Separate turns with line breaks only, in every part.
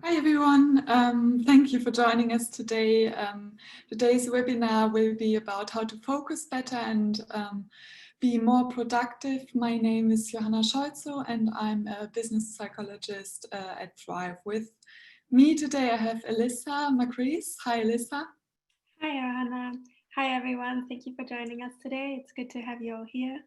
Hi everyone, thank you for joining us today. Today's webinar will be about how to focus better and be more productive. My name is Johanna Scholzo and I'm a business psychologist at Thrive. With me today I have Alyssa Macrees. Hi Alyssa.
Hi Johanna. Hi everyone, thank you for joining us today. It's good to have you all here.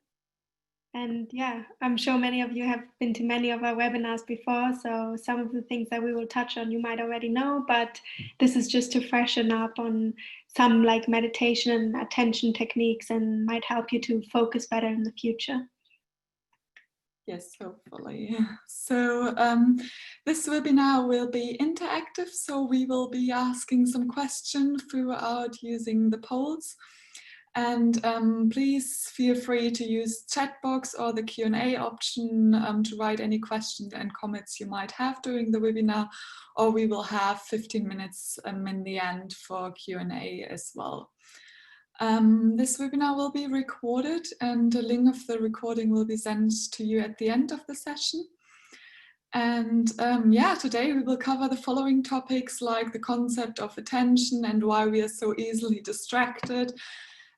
And yeah, I'm sure many of you have been to many of our webinars before, so some of the things that we will touch on you might already know, but this is just to freshen up on some like meditation and attention techniques and might help you to focus better in the future.
Yes, hopefully. So this webinar will be interactive, so we will be asking some questions throughout using the polls. And please feel free to use chat box or the Q&A option to write any questions and comments you might have during the webinar, or we will have 15 minutes in the end for Q&A as well. This webinar will be recorded and a link of the recording will be sent to you at the end of the session. And yeah, today we will cover the following topics like the concept of attention and why we are so easily distracted,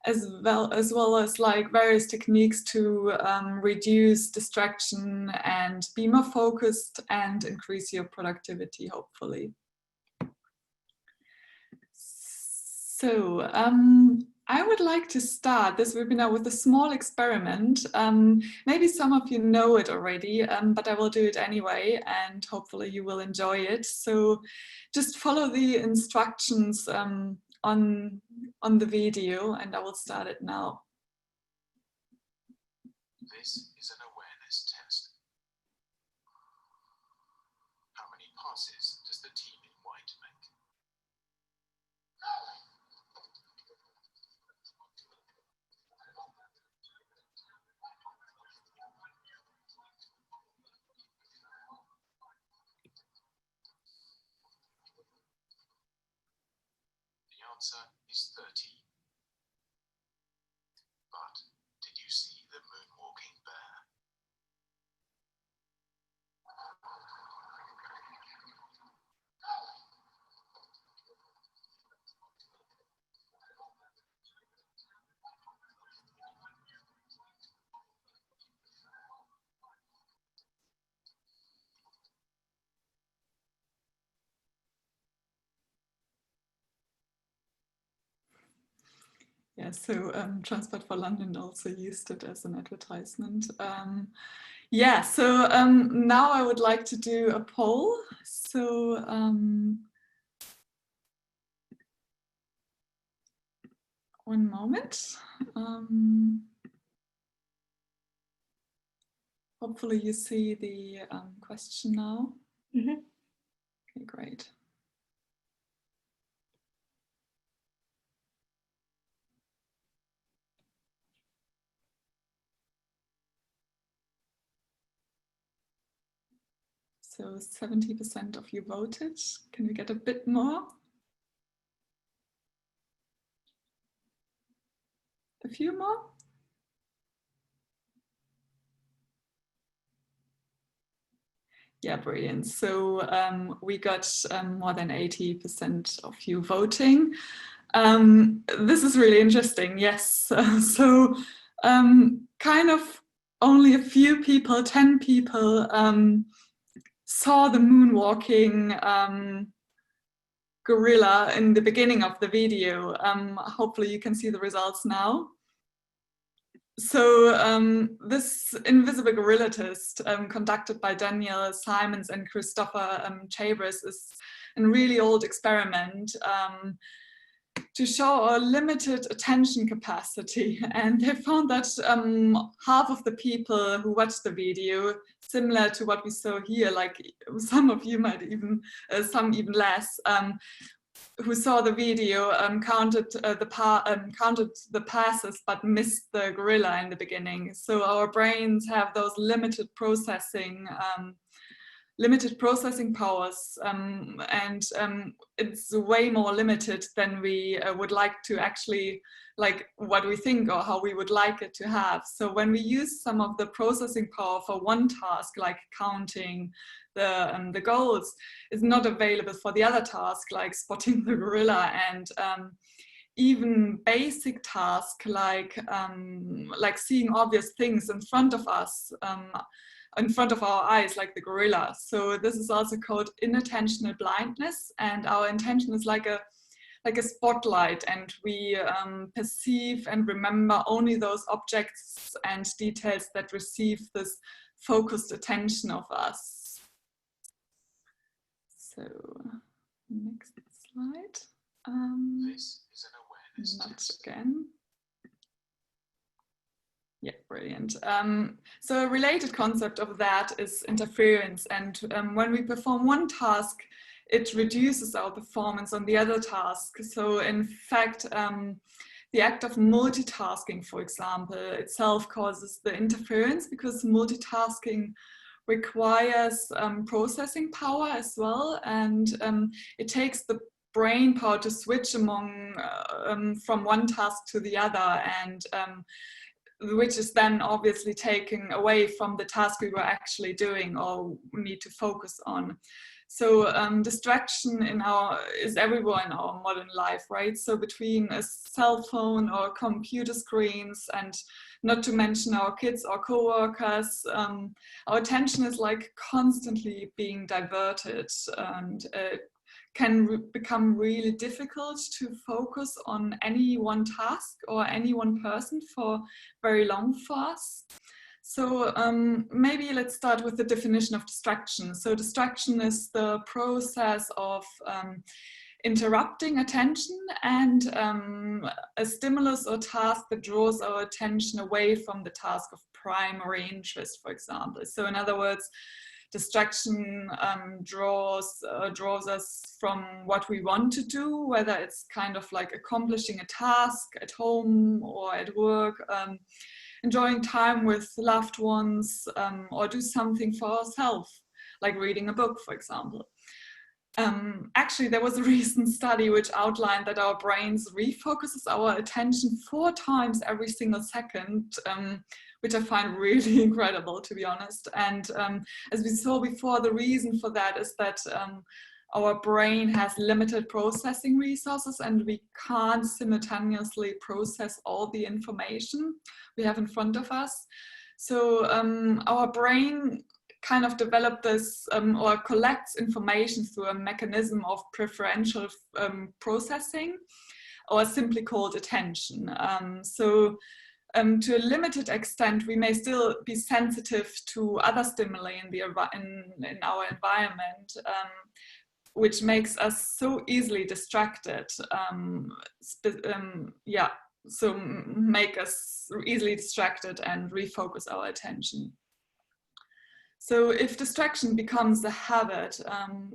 as well as like various techniques to reduce distraction and be more focused and increase your productivity, hopefully. So I would like to start this webinar with a small experiment. Maybe some of you know it already, but I will do it anyway and hopefully you will enjoy it. So just follow the instructions on the video and I will start it now.
This is an awareness test. How many passes does the team in white make? The answer is 30. But did you see the moonwalking bear?
Yeah, so Transport for London also used it as an advertisement. Yeah, so now I would like to do a poll. So one moment. Hopefully you see the question now.
Mm-hmm.
Okay, great. So 70% of you voted. Can we get a bit more? A few more? Yeah, brilliant. So we got more than 80% of you voting. This is really interesting, yes. So kind of only a few people, 10 people saw the moonwalking gorilla in the beginning of the video. Hopefully you can see the results now. So this invisible gorilla test conducted by Daniel Simons and Christopher Chabris is a really old experiment to show a limited attention capacity, and they found that half of the people who watched the video, similar to what we saw here, like some of you might even, some even less, who saw the video counted the passes but missed the gorilla in the beginning. So our brains have those limited processing limited processing powers, and it's way more limited than we would like to actually, like what we think or how we would like it to have. So when we use some of the processing power for one task, like counting the goals, is not available for the other task, like spotting the gorilla, and even basic tasks like seeing obvious things in front of us, in front of our eyes, like the gorilla. So this is also called inattentional blindness, and our attention is like a spotlight, and we perceive and remember only those objects and details that receive this focused attention of us. So next slide.
This is an awareness
Not
test.
again. Yeah, brilliant. So a related concept of that is interference. And when we perform one task, it reduces our performance on the other task. So in fact, the act of multitasking, for example, itself causes the interference, because multitasking requires processing power as well. And it takes the brain power to switch among from one task to the other, and which is then obviously taken away from the task we were actually doing or need to focus on. So distraction is everywhere in our modern life, right? So between a cell phone or computer screens, and not to mention our kids or co-workers, our attention is like constantly being diverted, and can become really difficult to focus on any one task or any one person for very long for us. So maybe let's start with the definition of distraction. So distraction is the process of interrupting attention and a stimulus or task that draws our attention away from the task of primary interest, for example. So in other words, distraction draws us from what we want to do, whether it's kind of like accomplishing a task at home or at work, enjoying time with loved ones, or do something for ourselves, like reading a book, for example. Actually, there was a recent study which outlined that our brains refocuses our attention 4 times every single second, which I find really incredible, to be honest. And as we saw before, the reason for that is that our brain has limited processing resources, and we can't simultaneously process all the information we have in front of us. So our brain kind of developed this or collects information through a mechanism of preferential processing, or simply called attention. To a limited extent, we may still be sensitive to other stimuli in our environment, which makes us so easily distracted. So make us easily distracted and refocus our attention. So if distraction becomes a habit,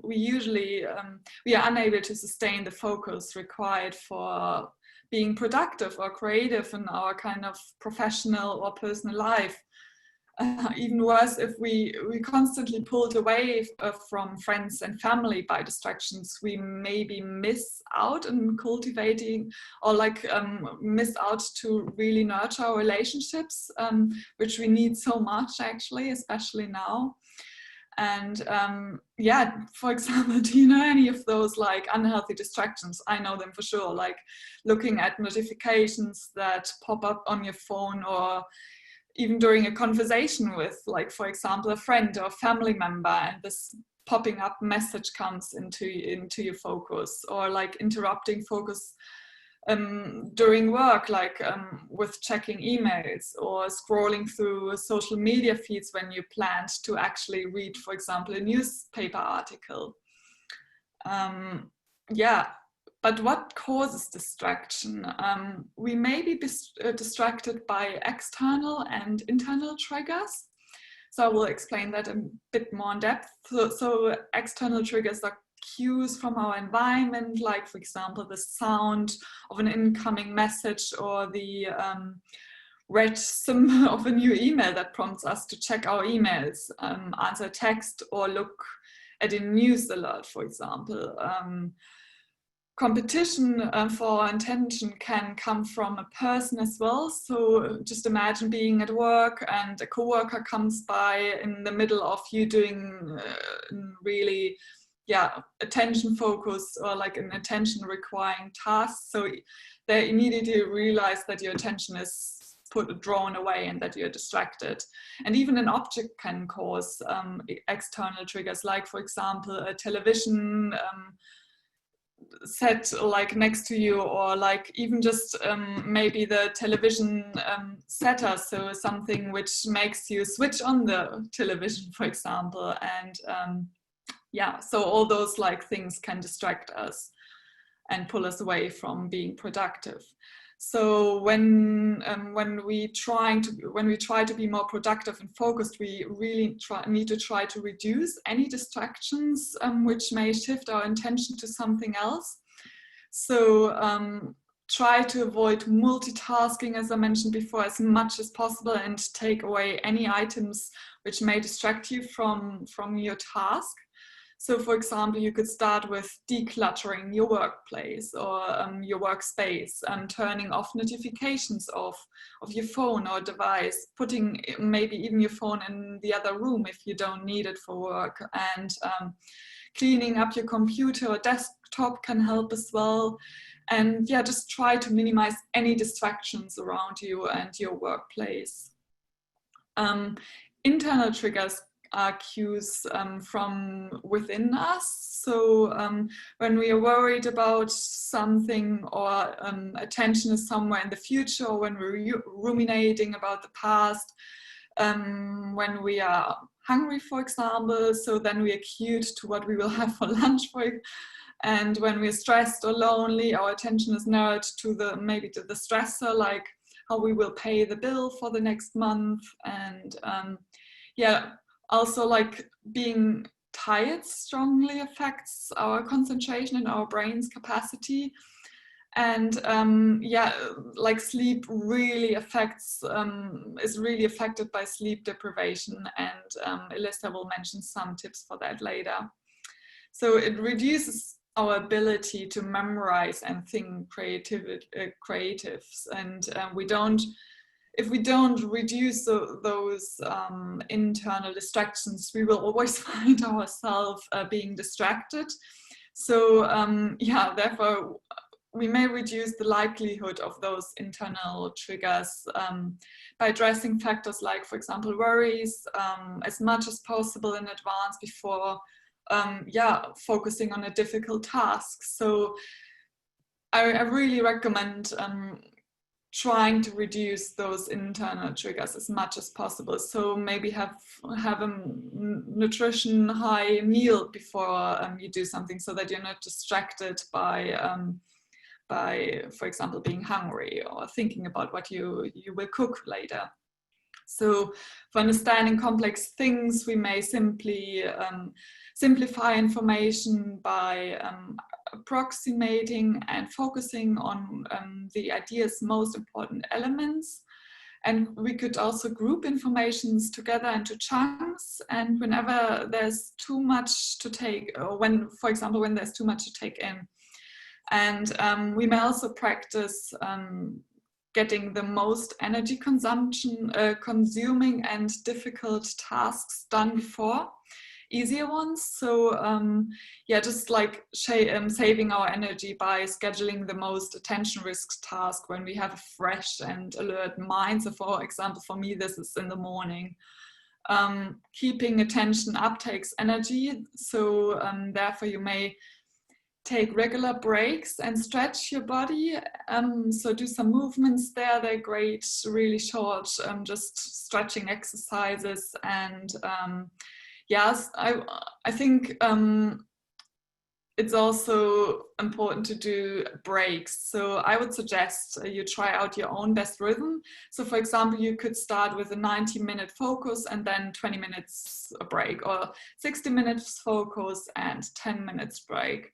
we are unable to sustain the focus required for being productive or creative in our kind of professional or personal life. Even worse, if we constantly pulled away from friends and family by distractions, we maybe miss out on cultivating, or miss out to really nurture our relationships, which we need so much, actually, especially now. And for example, do you know any of those like unhealthy distractions? I know them for sure, like looking at notifications that pop up on your phone, or even during a conversation with, like, for example, a friend or family member, and this popping up message comes into your focus, or like interrupting focus during work, like with checking emails or scrolling through social media feeds when you planned to actually read, for example, a newspaper article. But what causes distraction? We may be distracted by external and internal triggers. So I will explain that a bit more in depth. So external triggers are cues from our environment, like, for example, the sound of an incoming message, or the read some of a new email that prompts us to check our emails, answer text, or look at the news alert, for example. Competition for attention can come from a person as well. So just imagine being at work and a coworker comes by in the middle of you doing really attention focused or like an attention requiring task. So they immediately realize that your attention is drawn away and that you're distracted. And even an object can cause external triggers, like for example a television set like next to you, or like even just maybe the television setter, so something which makes you switch on the television, for example. And so all those like things can distract us and pull us away from being productive. So when we try to be more productive and focused, we really need to try to reduce any distractions which may shift our attention to something else. So try to avoid multitasking, as I mentioned before, as much as possible, and take away any items which may distract you from your task. So for example, you could start with decluttering your workplace or your workspace, turning off notifications of your phone or device, putting maybe even your phone in the other room if you don't need it for work, and cleaning up your computer or desktop can help as well. And just try to minimize any distractions around you and your workplace. Internal triggers are cues from within us. So when we are worried about something, or attention is somewhere in the future, or when we're ruminating about the past, when we are hungry, for example, so then we are cued to what we will have for lunch, and when we're stressed or lonely, our attention is narrowed to the stressor, like how we will pay the bill for the next month. And also like being tired strongly affects our concentration and our brain's capacity. And like sleep really is really affected by sleep deprivation, and Elissa will mention some tips for that later. So it reduces our ability to memorize and think creatives, and if we don't reduce those internal distractions, we will always find ourselves being distracted. So therefore we may reduce the likelihood of those internal triggers by addressing factors like, for example, worries as much as possible in advance before focusing on a difficult task. So I really recommend trying to reduce those internal triggers as much as possible. So maybe have a nutrition high meal before you do something, so that you're not distracted by, for example, being hungry or thinking about what you will cook later. So for understanding complex things, we may simply simplify information by approximating and focusing on the idea's most important elements. And we could also group informations together into chunks, and whenever there's too much to take, or when, for example, when there's too much to take in. And we may also practice getting the most energy consuming and difficult tasks done before easier ones. So just like saving our energy by scheduling the most attention risk task when we have a fresh and alert mind. So for example, for me, this is in the morning. Keeping attention up takes energy. So therefore you may take regular breaks and stretch your body. So do some movements there. They're great, really short, just stretching exercises. And yes, I think it's also important to do breaks. So I would suggest you try out your own best rhythm. So for example, you could start with a 90-minute focus and then 20 minutes a break, or 60 minutes focus and 10 minutes break.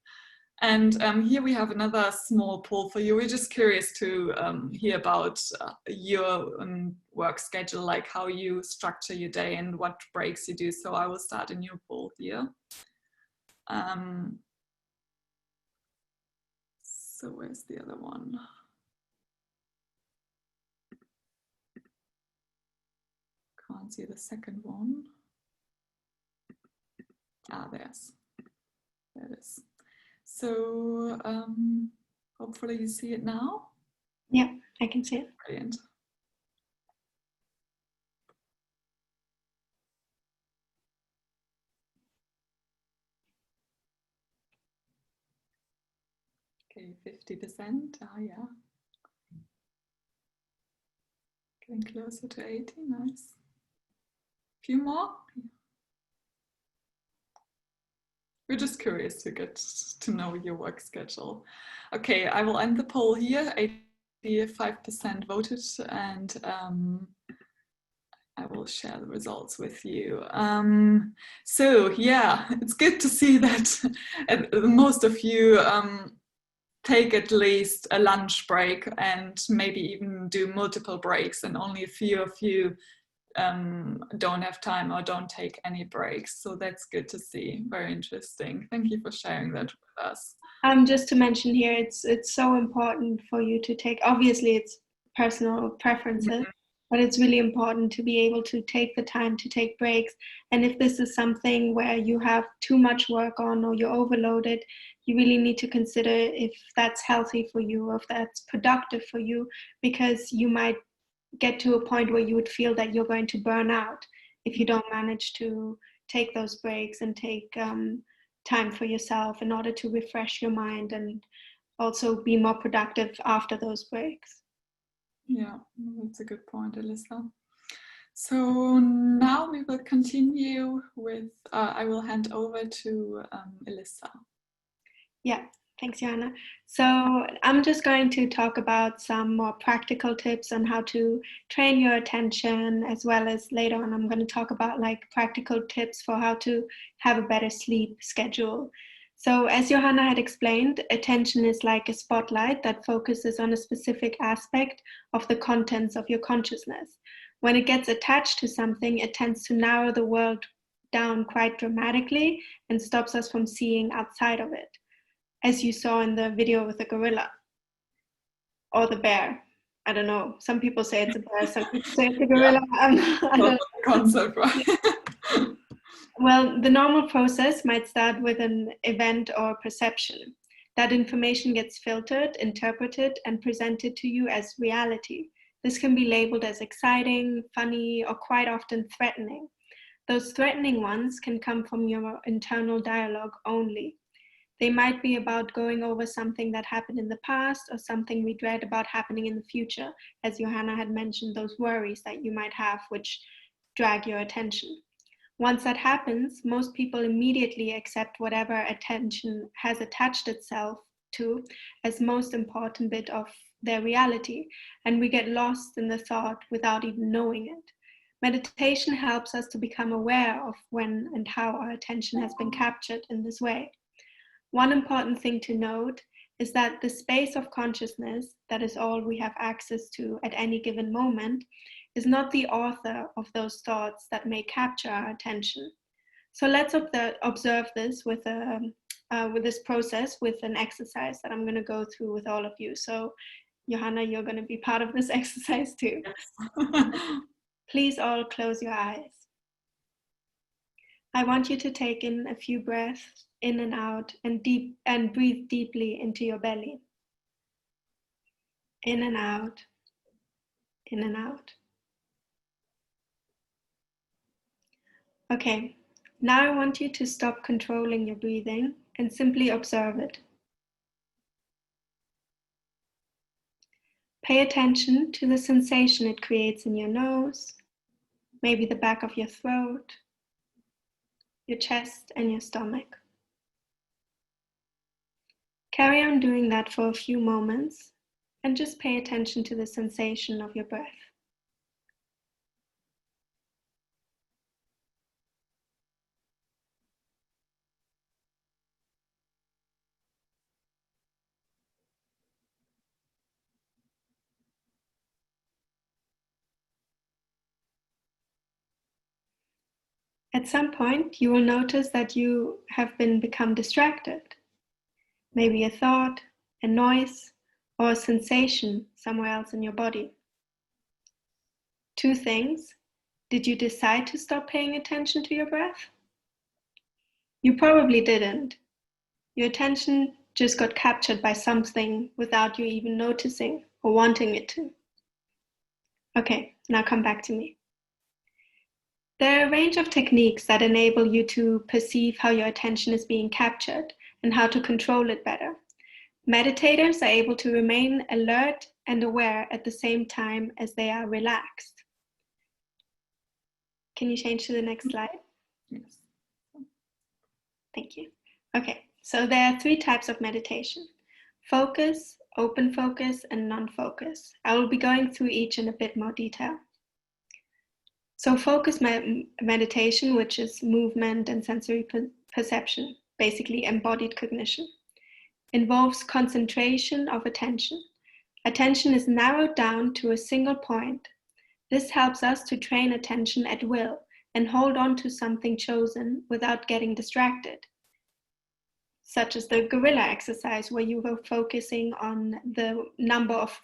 And here we have another small poll for you. We're just curious to hear about your work schedule, like how you structure your day and what breaks you do. So I will start a new poll here. So where's the other one? Can't see the second one. There it is. So hopefully you see it now.
Yeah, I can see it.
Brilliant. Okay, 50%. Yeah. Getting closer to 80. Nice. Few more. We're just curious to get to know your work schedule. Okay, I will end the poll here. 85% voted, and I will share the results with you. So yeah, it's good to see that most of you take at least a lunch break and maybe even do multiple breaks, and only a few of you don't have time or don't take any breaks. So that's good to see. Very interesting. Thank you for sharing that with us.
Just to mention here, it's so important for you to take, obviously it's personal preferences, but it's really important to be able to take the time to take breaks. And if this is something where you have too much work on or you're overloaded, you really need to consider if that's healthy for you or if that's productive for you, because you might get to a point where you would feel that you're going to burn out if you don't manage to take those breaks and take time for yourself in order to refresh your mind and also be more productive after those breaks.
Yeah, that's a good point, Alyssa. So now we will continue with, I will hand over to Alyssa.
Yeah, thanks, Johanna. So I'm just going to talk about some more practical tips on how to train your attention, as well as later on I'm going to talk about like practical tips for how to have a better sleep schedule. So as Johanna had explained, attention is like a spotlight that focuses on a specific aspect of the contents of your consciousness. When it gets attached to something, it tends to narrow the world down quite dramatically and stops us from seeing outside of it, as you saw in the video with the gorilla or the bear. I don't know. Some people say it's a bear, some people say it's a gorilla.
Yeah. Concept, right?
Well, the normal process might start with an event or perception. That information gets filtered, interpreted, and presented to you as reality. This can be labeled as exciting, funny, or quite often threatening. Those threatening ones can come from your internal dialogue only. They might be about going over something that happened in the past or something we dread about happening in the future, as Johanna had mentioned, those worries that you might have which drag your attention. Once that happens, most people immediately accept whatever attention has attached itself to as most important bit of their reality, and we get lost in the thought without even knowing it. Meditation helps us to become aware of when and how our attention has been captured in this way. One important thing to note is that the space of consciousness, that is all we have access to at any given moment, is not the author of those thoughts that may capture our attention. So let's observe this with this process with an exercise that I'm going to go through with all of you. So Johanna, you're going to be part of this exercise too.
Yes.
Please all close your eyes. I want you to take in a few breaths in and out and breathe deeply into your belly. In and out, in and out. Okay, now I want you to stop controlling your breathing and simply observe it. Pay attention to the sensation it creates in your nose, maybe the back of your throat, your chest, and your stomach. Carry on doing that for a few moments and just pay attention to the sensation of your breath. At some point, you will notice that you have become distracted. Maybe a thought, a noise, or a sensation somewhere else in your body. Two things. Did you decide to stop paying attention to your breath? You probably didn't. Your attention just got captured by something without you even noticing or wanting it to. Okay, now come back to me. There are a range of techniques that enable you to perceive how your attention is being captured and how to control it better. Meditators are able to remain alert and aware at the same time as they are relaxed. Can you change to the next slide?
Yes.
Thank you. Okay, so there are three types of meditation: focus, open focus, and non-focus. I will be going through each in a bit more detail. So focus meditation, which is movement and sensory perception, basically embodied cognition, involves concentration of attention. Attention is narrowed down to a single point. This helps us to train attention at will and hold on to something chosen without getting distracted, such as the gorilla exercise, where you were focusing on the number of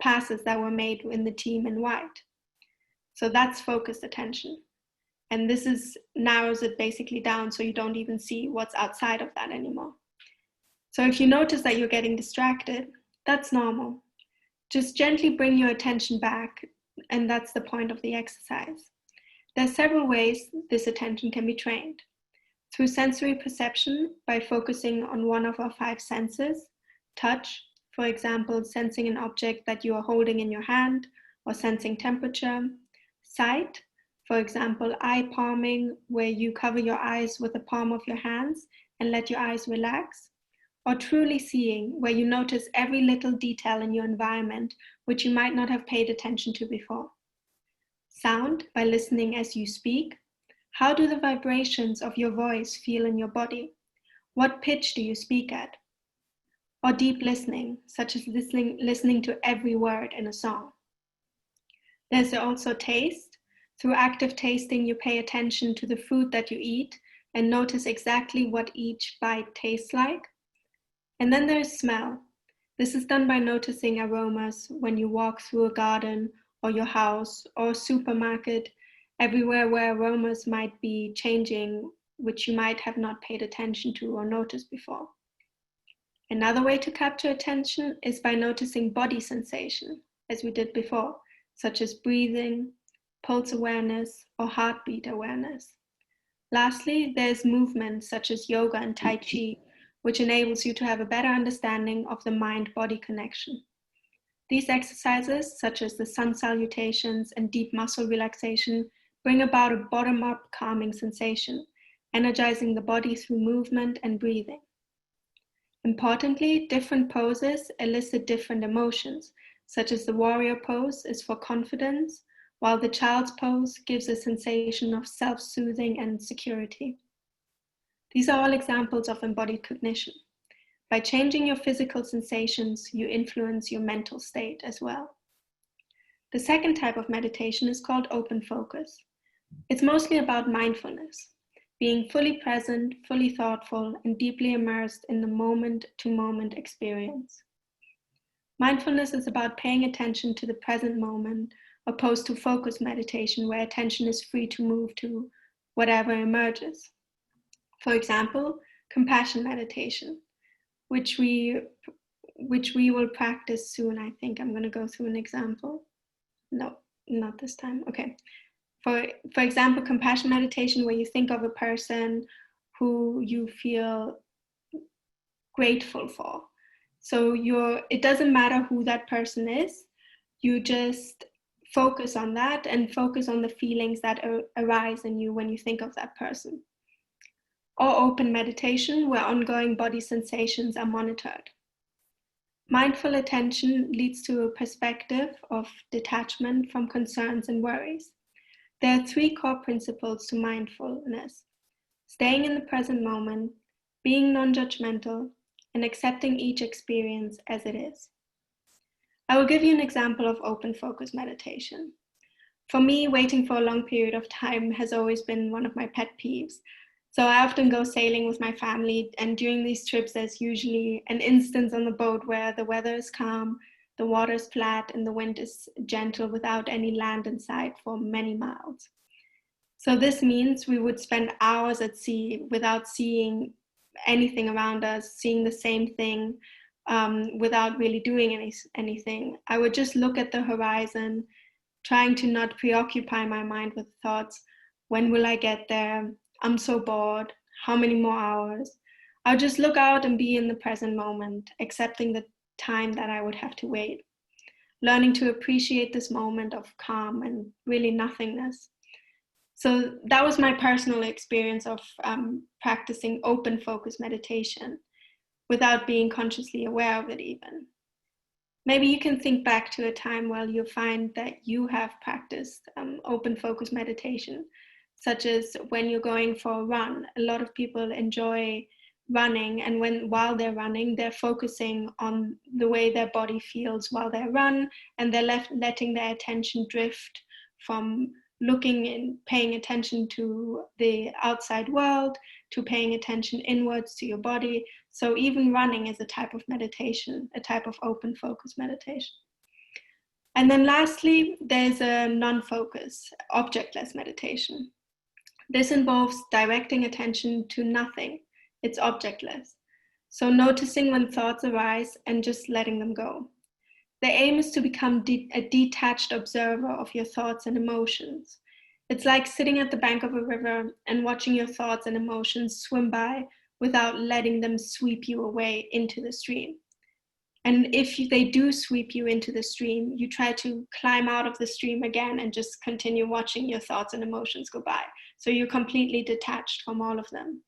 passes that were made in the team in white. So that's focused attention. And this narrows it basically down so you don't even see what's outside of that anymore. So if you notice that you're getting distracted, that's normal. Just gently bring your attention back, and that's the point of the exercise. There are several ways this attention can be trained. Through sensory perception, by focusing on one of our five senses: touch, for example, sensing an object that you are holding in your hand or sensing temperature; sight, for example, eye palming, where you cover your eyes with the palm of your hands and let your eyes relax; or truly seeing, where you notice every little detail in your environment which you might not have paid attention to before. Sound, by listening as you speak. How do the vibrations of your voice feel in your body? What pitch do you speak at? Or deep listening, such as listening to every word in a song. There's also taste. Through active tasting, you pay attention to the food that you eat and notice exactly what each bite tastes like. And then there's smell. This is done by noticing aromas when you walk through a garden or your house or a supermarket, everywhere where aromas might be changing, which you might have not paid attention to or noticed before. Another way to capture attention is by noticing body sensation, as we did before, such as breathing, pulse awareness, or heartbeat awareness. Lastly, there's movement such as yoga and Tai Chi, which enables you to have a better understanding of the mind-body connection. These exercises, such as the sun salutations and deep muscle relaxation, bring about a bottom-up calming sensation, energizing the body through movement and breathing. Importantly, different poses elicit different emotions, such as the warrior pose is for confidence, while the child's pose gives a sensation of self-soothing and security. These are all examples of embodied cognition. By changing your physical sensations, you influence your mental state as well. The second type of meditation is called open focus. It's mostly about mindfulness, being fully present, fully thoughtful, and deeply immersed in the moment-to-moment experience. Mindfulness is about paying attention to the present moment, opposed to focus meditation, where attention is free to move to whatever emerges. For example, compassion meditation, which we will practice soon. I think I'm going to go through an example. No, not this time. Okay. For example, compassion meditation, where you think of a person who you feel grateful for. So it doesn't matter who that person is. You just focus on that and focus on the feelings that arise in you when you think of that person. Or open meditation, where ongoing body sensations are monitored. Mindful attention leads to a perspective of detachment from concerns and worries. There are three core principles to mindfulness: staying in the present moment, being non-judgmental, and accepting each experience as it is. I will give you an example of open focus meditation. For me, waiting for a long period of time has always been one of my pet peeves. So I often go sailing with my family, and during these trips, there's usually an instance on the boat where the weather is calm, the water is flat, and the wind is gentle without any land in sight for many miles. So this means we would spend hours at sea without seeing anything around us, seeing the same thing without really doing anything. I would just look at the horizon, trying to not preoccupy my mind with thoughts, when will I get there? I'm so bored. How many more hours? I'll just look out and be in the present moment, accepting the time that I would have to wait, learning to appreciate this moment of calm and really nothingness. So that was my personal experience of practicing open focus meditation without being consciously aware of it even. Maybe you can think back to a time where you find that you have practiced open focus meditation, such as when you're going for a run. A lot of people enjoy running, and while they're running, they're focusing on the way their body feels while they run, and they're letting their attention drift from looking and paying attention to the outside world to paying attention inwards to your body. So even running is a type of meditation, a type of open focus meditation. And then lastly, there's a non-focus, objectless meditation. This involves directing attention to nothing. It's objectless. So noticing when thoughts arise and just letting them go. The aim is to become a detached observer of your thoughts and emotions. It's like sitting at the bank of a river and watching your thoughts and emotions swim by without letting them sweep you away into the stream. And if they do sweep you into the stream, you try to climb out of the stream again and just continue watching your thoughts and emotions go by. So you're completely detached from all of them.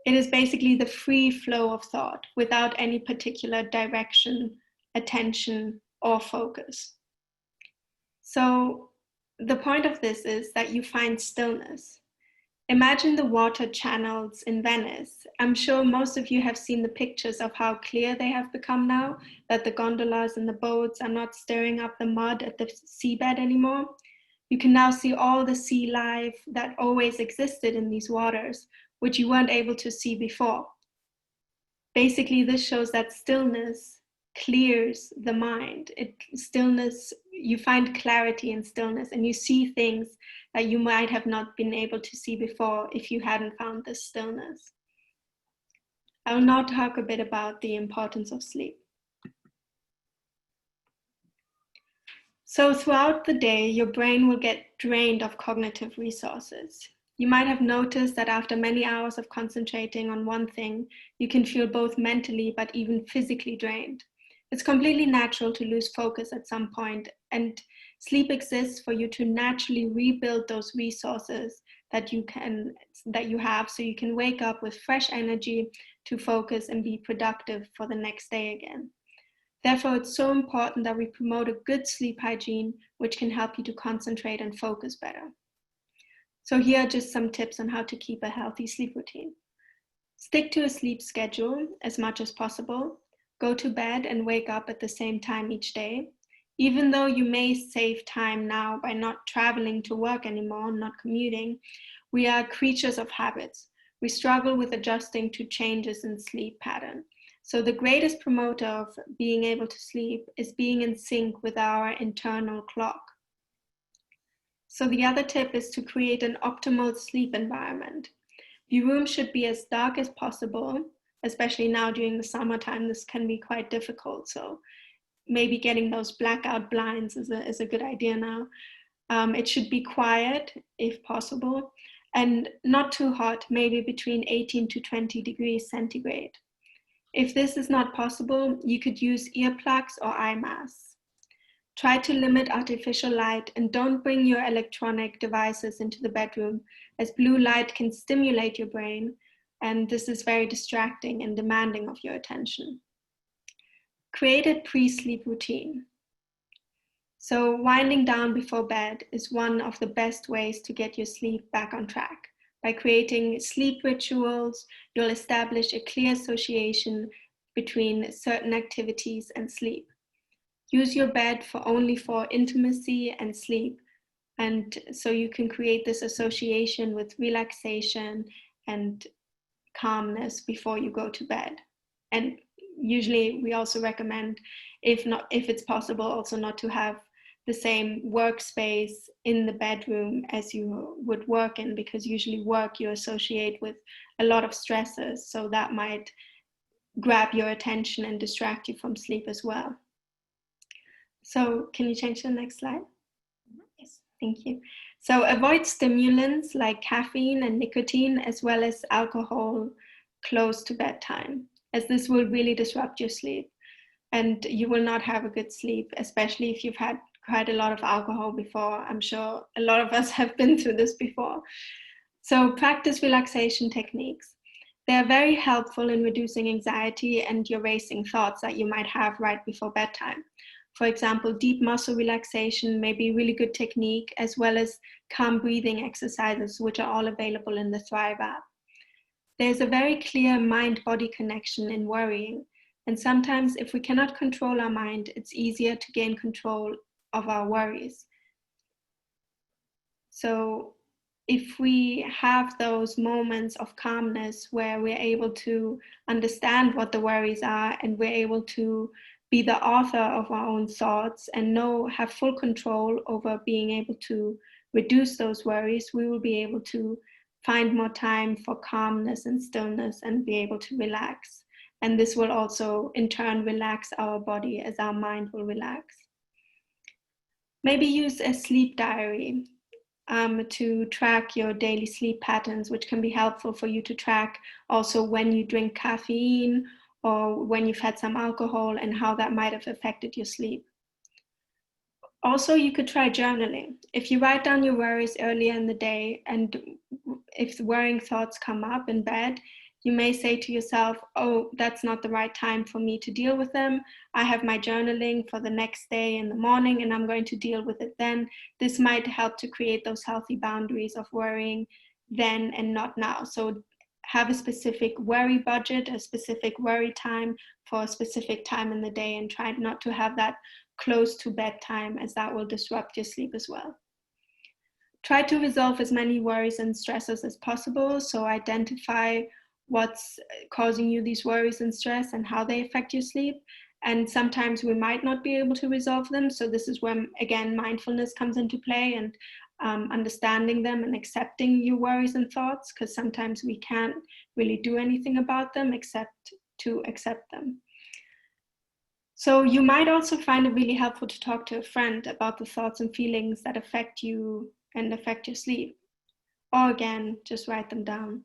It is basically the free flow of thought without any particular direction, attention, or focus. So the point of this is that you find stillness. Imagine the water channels in Venice. I'm sure most of you have seen the pictures of how clear they have become now, that the gondolas and the boats are not stirring up the mud at the seabed anymore. You can now see all the sea life that always existed in these waters, which you weren't able to see before. Basically, this shows that stillness clears the mind. You find clarity in stillness, and you see things that you might have not been able to see before if you hadn't found this stillness. I will now talk a bit about the importance of sleep. So throughout the day, your brain will get drained of cognitive resources. You might have noticed that after many hours of concentrating on one thing, you can feel both mentally but even physically drained. It's completely natural to lose focus at some point, and sleep exists for you to naturally rebuild those resources that you have, so you can wake up with fresh energy to focus and be productive for the next day again. Therefore, it's so important that we promote a good sleep hygiene, which can help you to concentrate and focus better. So here are just some tips on how to keep a healthy sleep routine. Stick to a sleep schedule as much as possible. Go to bed and wake up at the same time each day. Even though you may save time now by not traveling to work anymore, not commuting, we are creatures of habits. We struggle with adjusting to changes in sleep pattern. So the greatest promoter of being able to sleep is being in sync with our internal clock. So the other tip is to create an optimal sleep environment. Your room should be as dark as possible, especially now during the summertime. This can be quite difficult. So maybe getting those blackout blinds is a good idea now. It should be quiet if possible, and not too hot, maybe between 18 to 20 degrees centigrade. If this is not possible, you could use earplugs or eye masks. Try to limit artificial light and don't bring your electronic devices into the bedroom, as blue light can stimulate your brain, and this is very distracting and demanding of your attention. Create a pre-sleep routine. So winding down before bed is one of the best ways to get your sleep back on track. By creating sleep rituals, you'll establish a clear association between certain activities and sleep. Use your bed only for intimacy and sleep, And so you can create this association with relaxation and calmness before you go to bed. And usually we also recommend, if it's possible, also not to have the same workspace in the bedroom as you would work in, because usually work you associate with a lot of stresses, so that might grab your attention and distract you from sleep as well. So can you change to the next slide? Yes, thank you. So avoid stimulants like caffeine and nicotine, as well as alcohol, close to bedtime, as this will really disrupt your sleep and you will not have a good sleep, especially if you've had quite a lot of alcohol before. I'm sure a lot of us have been through this before. So practice relaxation techniques. They are very helpful in reducing anxiety and your racing thoughts that you might have right before bedtime. For example, deep muscle relaxation may be a really good technique, as well as calm breathing exercises, which are all available in the Thrive app. There's a very clear mind-body connection in worrying. And sometimes if we cannot control our mind, it's easier to gain control of our worries. So if we have those moments of calmness where we're able to understand what the worries are, and we're able to be the author of our own thoughts and have full control over being able to reduce those worries, we will be able to find more time for calmness and stillness and be able to relax. And this will also in turn relax our body as our mind will relax. Maybe use a sleep diary to track your daily sleep patterns, which can be helpful for you to track also when you drink caffeine or when you've had some alcohol and how that might have affected your sleep. Also, you could try journaling. If you write down your worries earlier in the day, and if the worrying thoughts come up in bed, you may say to yourself, oh, that's not the right time for me to deal with them. I have my journaling for the next day in the morning and I'm going to deal with it then. This might help to create those healthy boundaries of worrying then and not now. So have a specific worry budget, a specific worry time for a specific time in the day, and try not to have that close to bedtime, as that will disrupt your sleep as well. Try to resolve as many worries and stresses as possible. So identify what's causing you these worries and stress and how they affect your sleep. And sometimes we might not be able to resolve them. So this is when, again, mindfulness comes into play, and understanding them and accepting your worries and thoughts, because sometimes we can't really do anything about them except to accept them. So you might also find it really helpful to talk to a friend about the thoughts and feelings that affect you and affect your sleep. Or again, just write them down.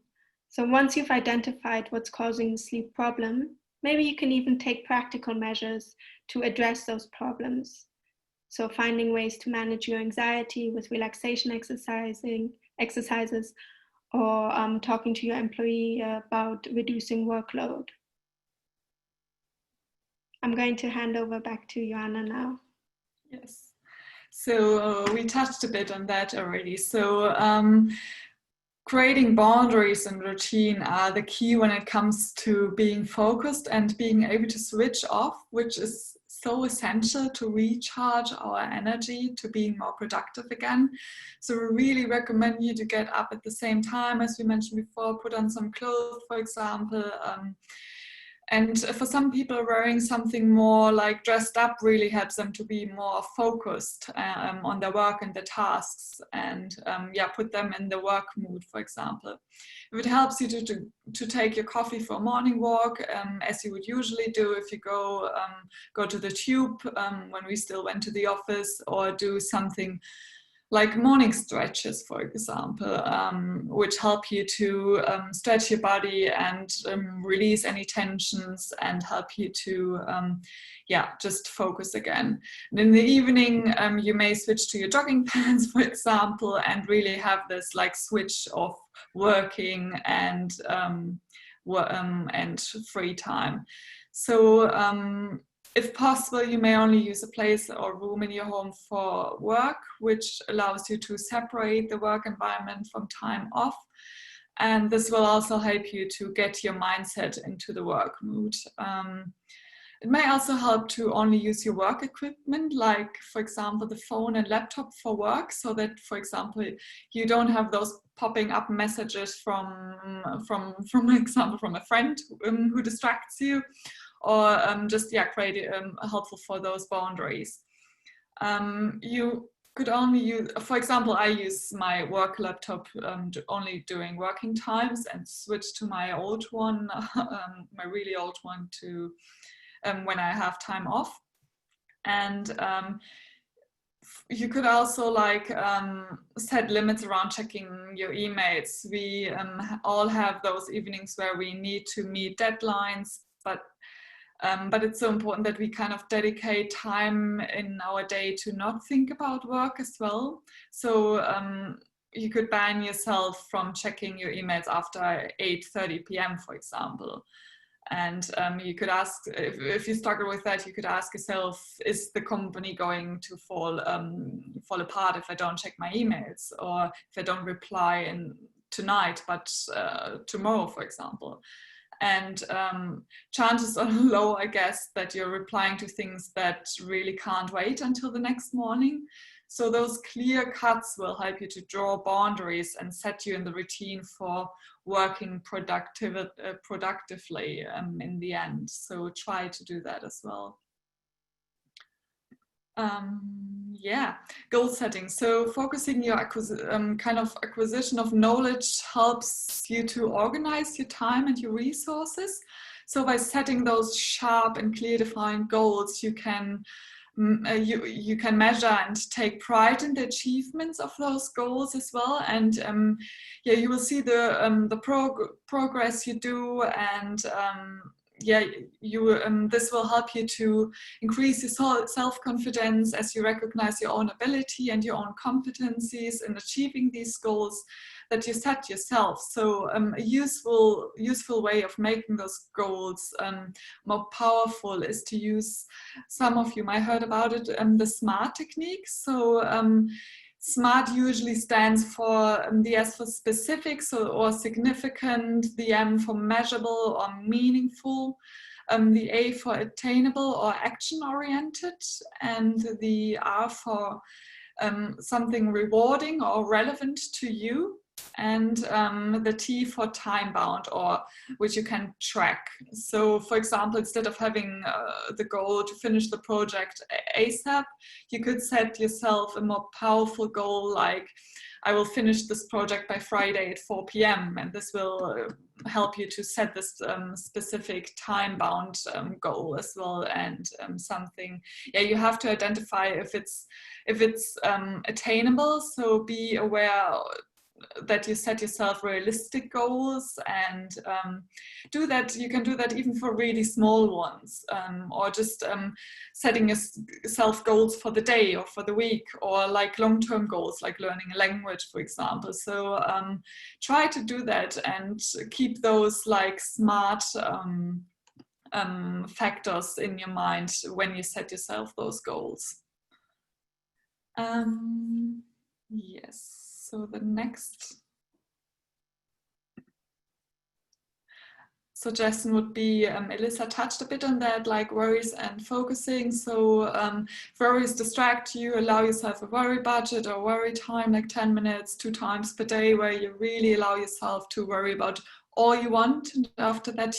So once you've identified what's causing the sleep problem, maybe you can even take practical measures to address those problems. So finding ways to manage your anxiety with relaxation exercises, or talking to your employee about reducing workload. I'm going to hand over back to Joanna now.
Yes. So we touched a bit on that already. So creating boundaries and routine are the key when it comes to being focused and being able to switch off, which is so essential to recharge our energy, to being more productive again. So we really recommend you to get up at the same time, as we mentioned before, put on some clothes, for example. And for some people, wearing something more like dressed up really helps them to be more focused on their work and their tasks, and put them in the work mood, for example. If it helps you to take your coffee for a morning walk, as you would usually do if you go to the tube when we still went to the office, or do something like morning stretches, for example, which help you to stretch your body and release any tensions and help you to just focus again. And in the evening, you may switch to your jogging pants, for example, and really have this like switch of working and free time. So if possible, you may only use a place or room in your home for work, which allows you to separate the work environment from time off. And this will also help you to get your mindset into the work mood. It may also help to only use your work equipment, like, for example, the phone and laptop for work, so that, for example, you don't have those popping up messages from example, from a friend who distracts you, or just, yeah, create helpful for those boundaries. You could only use, for example, I use my work laptop only during working times and switch to my old one, my really old one, to when I have time off. And you could also like set limits around checking your emails. We all have those evenings where we need to meet deadlines, but it's so important that we kind of dedicate time in our day to not think about work as well. So you could ban yourself from checking your emails after 8:30 p.m., for example. And you could ask, if you struggle with that, you could ask yourself, is the company going to fall apart if I don't check my emails, or if I don't reply tonight, but tomorrow, for example? And chances are low, I guess, that you're replying to things that really can't wait until the next morning. So those clear cuts will help you to draw boundaries and set you in the routine for working productively in the end. So try to do that as well. Yeah, goal setting. So focusing your kind of acquisition of knowledge helps you to organize your time and your resources. So by setting those sharp and clear defined goals, you can you can measure and take pride in the achievements of those goals as well. And yeah, you will see the progress you do, and yeah, you this will help you to increase your self-confidence as you recognize your own ability and your own competencies in achieving these goals that you set yourself. So a useful way of making those goals more powerful is to use, some of you might have heard about it, the SMART technique. So SMART usually stands for the S for specific, or significant, the M for measurable or meaningful, the A for attainable or action-oriented, and the R for something rewarding or relevant to you, and the T for time-bound, or which you can track. So, for example, instead of having the goal to finish the project ASAP, you could set yourself a more powerful goal, like, I will finish this project by Friday at 4 p.m. And this will help you to set this specific time-bound goal as well. And something, yeah, you have to identify if it's attainable. So be aware that you set yourself realistic goals, and do that. You can do that even for really small ones, or just setting yourself goals for the day or for the week, or like long-term goals like learning a language, for example. So try to do that and keep those like SMART factors in your mind when you set yourself those goals. Yes. So the next suggestion would be, Elissa touched a bit on that, like worries and focusing. So if worries distract you, allow yourself a worry budget or worry time, like 10 minutes, 2 times per day, where you really allow yourself to worry about all you want. And after that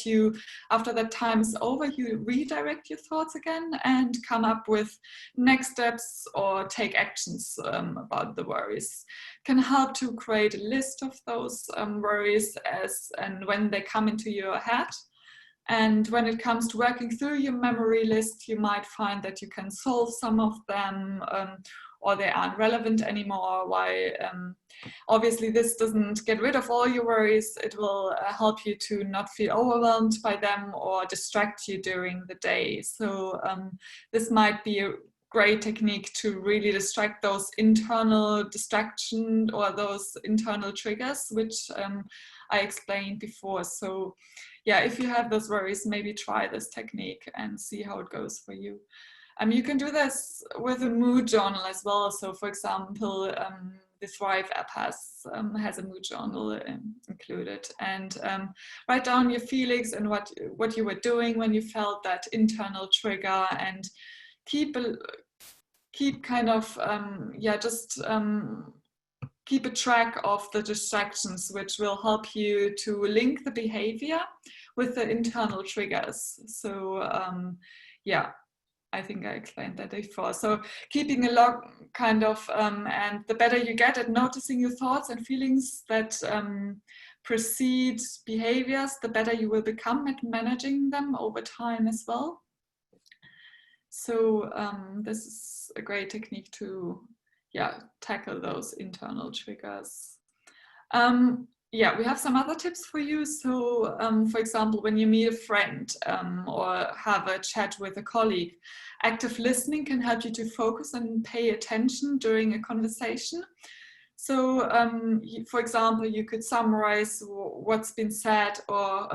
time is over, you redirect your thoughts again and come up with next steps or take actions about the worries. Can help to create a list of those worries and when they come into your head. And when it comes to working through your memory list, you might find that you can solve some of them, or they aren't relevant anymore. Why? Obviously, this doesn't get rid of all your worries. It will help you to not feel overwhelmed by them or distract you during the day. So this might be a great technique to really distract those internal distractions or those internal triggers, which I explained before. So yeah, if you have those worries, maybe try this technique and see how it goes for you. You can do this with a mood journal as well. So for example, the Thrive app has a mood journal included, and write down your feelings and what you were doing when you felt that internal trigger, and keep kind of keep a track of the distractions, which will help you to link the behavior with the internal triggers. So yeah, I think I explained that before. So keeping a log kind of, and the better you get at noticing your thoughts and feelings that precede behaviors, the better you will become at managing them over time as well. So this is a great technique to tackle those internal triggers. Yeah, we have some other tips for you. So for example, when you meet a friend or have a chat with a colleague, active listening can help you to focus and pay attention during a conversation. So for example, you could summarize what's been said, or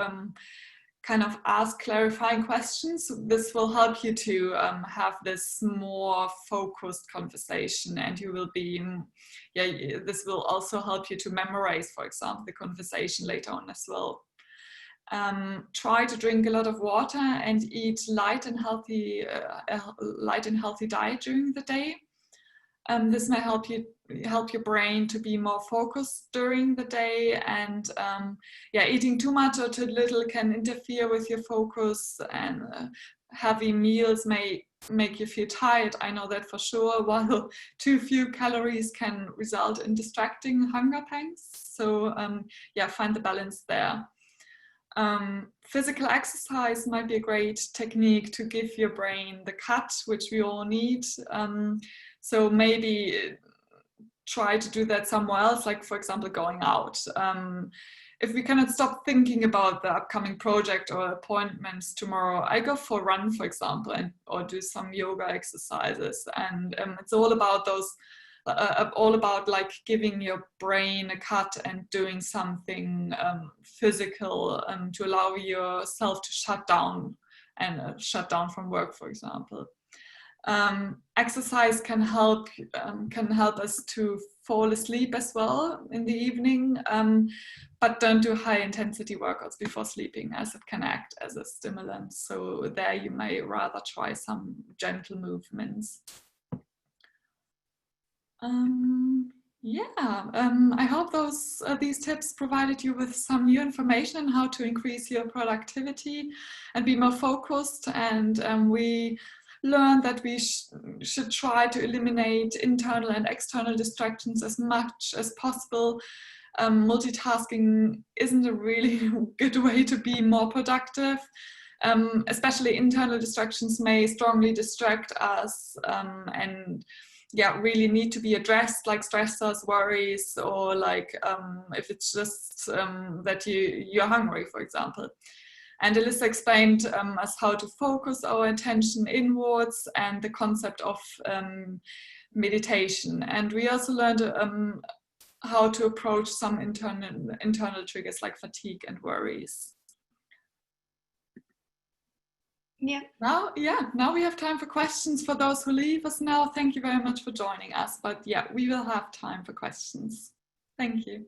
kind of ask clarifying questions. This will help you to have this more focused conversation, and you will be, this will also help you to memorize, for example, the conversation later on as well. Try to drink a lot of water and eat light and healthy diet during the day. This may help your brain to be more focused during the day, and eating too much or too little can interfere with your focus, and heavy meals may make you feel tired. I know that for sure, while too few calories can result in distracting hunger pangs. So find the balance there. Physical exercise might be a great technique to give your brain the cut, which we all need. So maybe try to do that somewhere else, like for example, going out. If we cannot stop thinking about the upcoming project or appointments tomorrow, I go for a run, for example, or do some yoga exercises. And it's all about like giving your brain a cut and doing something physical to allow yourself to shut down from work, for example. Exercise can help us to fall asleep as well in the evening, but don't do high intensity workouts before sleeping, as it can act as a stimulant. So there you may rather try some gentle movements. I hope these tips provided you with some new information on how to increase your productivity and be more focused. And we learned that we should try to eliminate internal and external distractions as much as possible. Multitasking isn't a really good way to be more productive. Especially internal distractions may strongly distract us, and really need to be addressed, like stressors, worries, or like if it's just that you're hungry, for example. And Alyssa explained us how to focus our attention inwards and the concept of meditation. And we also learned how to approach some internal triggers like fatigue and worries. Now we have time for questions for those who leave us now. Thank you very much for joining us. But we will have time for questions. Thank you.